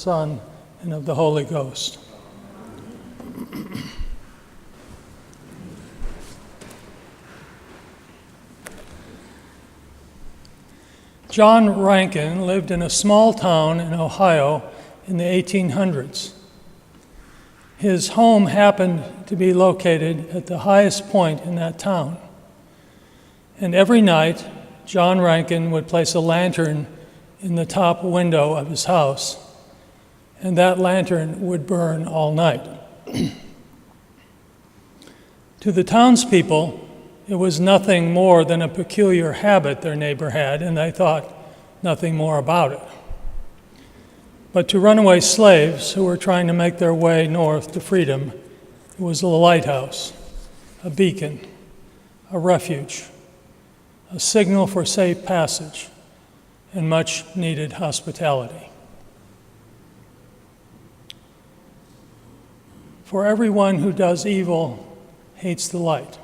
Son, and of the Holy Ghost. John Rankin lived in a small town in Ohio in the 1800s. His home happened to be located at the highest point in that town. And every night, John Rankin would place a lantern in the top window of his house, and that lantern would burn all night. To the townspeople, it was nothing more than a peculiar habit their neighbor had, and they thought nothing more about it. But to runaway slaves who were trying to make their way north to freedom, it was a lighthouse, a beacon, a refuge, a signal for safe passage, and much needed hospitality. For everyone who does evil hates the light,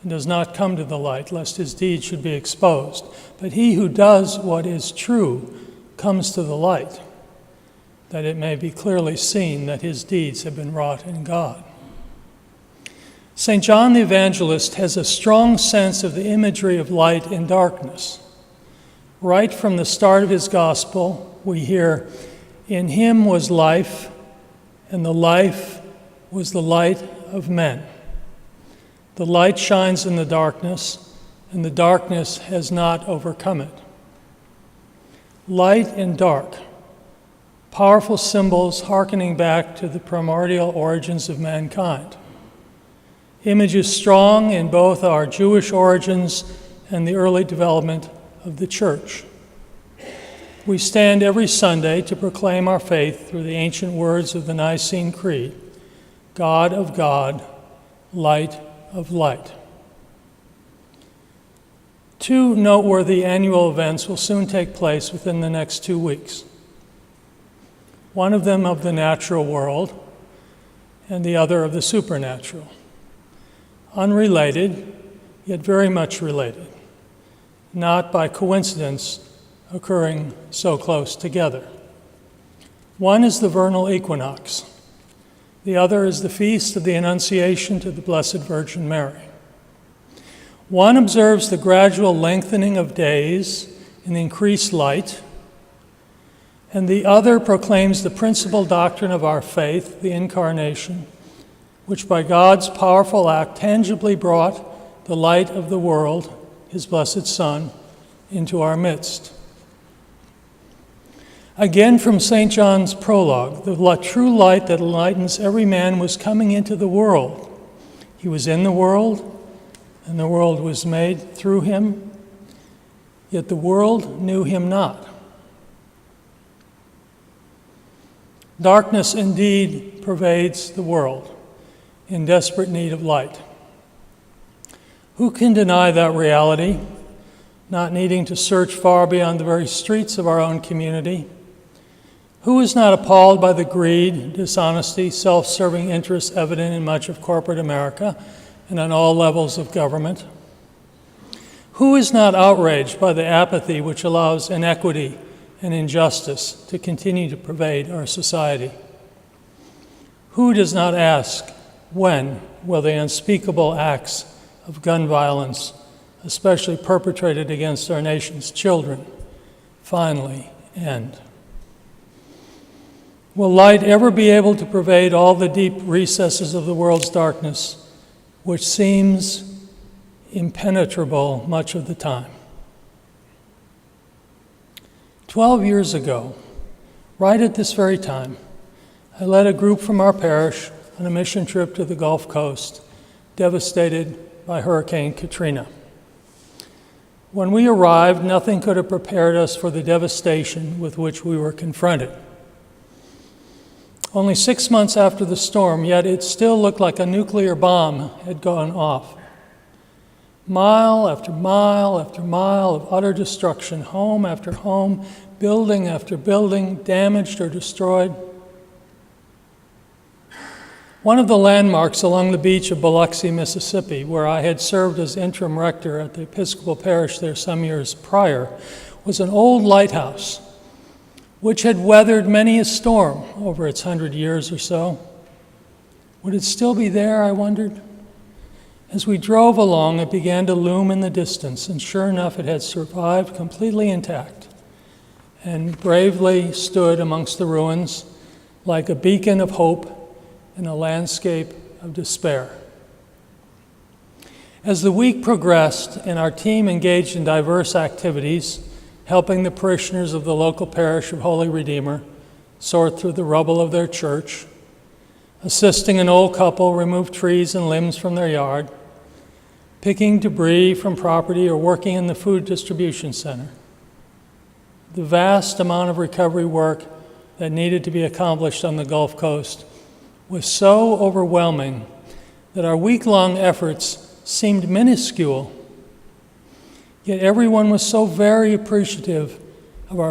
and does not come to the light, lest his deeds should be exposed. But he who does what is true comes to the light, that it may be clearly seen that his deeds have been wrought in God. St. John the Evangelist has a strong sense of the imagery of light and darkness. Right from the start of his gospel, we hear, "In him was life, and the life was the light of men. The light shines in the darkness, and the darkness has not overcome it." Light and dark, powerful symbols hearkening back to the primordial origins of mankind. Images strong in both our Jewish origins and the early development of the Church. We stand every Sunday to proclaim our faith through the ancient words of the Nicene Creed, God of God, light of light. Two noteworthy annual events will soon take place within the next 2 weeks. One of them of the natural world, and the other of the supernatural. Unrelated, yet very much related, not by coincidence occurring so close together. One is the vernal equinox. The other is the feast of the Annunciation to the Blessed Virgin Mary. One observes the gradual lengthening of days and increased light, and the other proclaims the principal doctrine of our faith, the Incarnation, which by God's powerful act tangibly brought the light of the world, his blessed Son, into our midst. Again from St. John's prologue, the true light that enlightens every man was coming into the world. He was in the world, and the world was made through him, yet the world knew him not. Darkness indeed pervades the world, in desperate need of light. Who can deny that reality, not needing to search far beyond the very streets of our own community? Who is not appalled by the greed, dishonesty, self-serving interests evident in much of corporate America and on all levels of government? Who is not outraged by the apathy which allows inequity and injustice to continue to pervade our society? Who does not ask, when will the unspeakable acts of gun violence, especially perpetrated against our nation's children, finally end? Will light ever be able to pervade all the deep recesses of the world's darkness, which seems impenetrable much of the time? 12 years ago, right at this very time, I led a group from our parish on a mission trip to the Gulf Coast, devastated by Hurricane Katrina. When we arrived, nothing could have prepared us for the devastation with which we were confronted. Only 6 months after the storm, yet it still looked like a nuclear bomb had gone off. Mile after mile after mile of utter destruction, home after home, building after building, damaged or destroyed. One of the landmarks along the beach of Biloxi, Mississippi, where I had served as interim rector at the Episcopal parish there some years prior, was an old lighthouse which had weathered many a storm over its 100 years or so. Would it still be there, I wondered? As we drove along, it began to loom in the distance, and sure enough, it had survived completely intact and bravely stood amongst the ruins like a beacon of hope in a landscape of despair. As the week progressed and our team engaged in diverse activities, helping the parishioners of the local parish of Holy Redeemer sort through the rubble of their church, assisting an old couple remove trees and limbs from their yard, picking debris from property, or working in the food distribution center. The vast amount of recovery work that needed to be accomplished on the Gulf Coast was so overwhelming that our week-long efforts seemed minuscule. Yet everyone was so very appreciative of our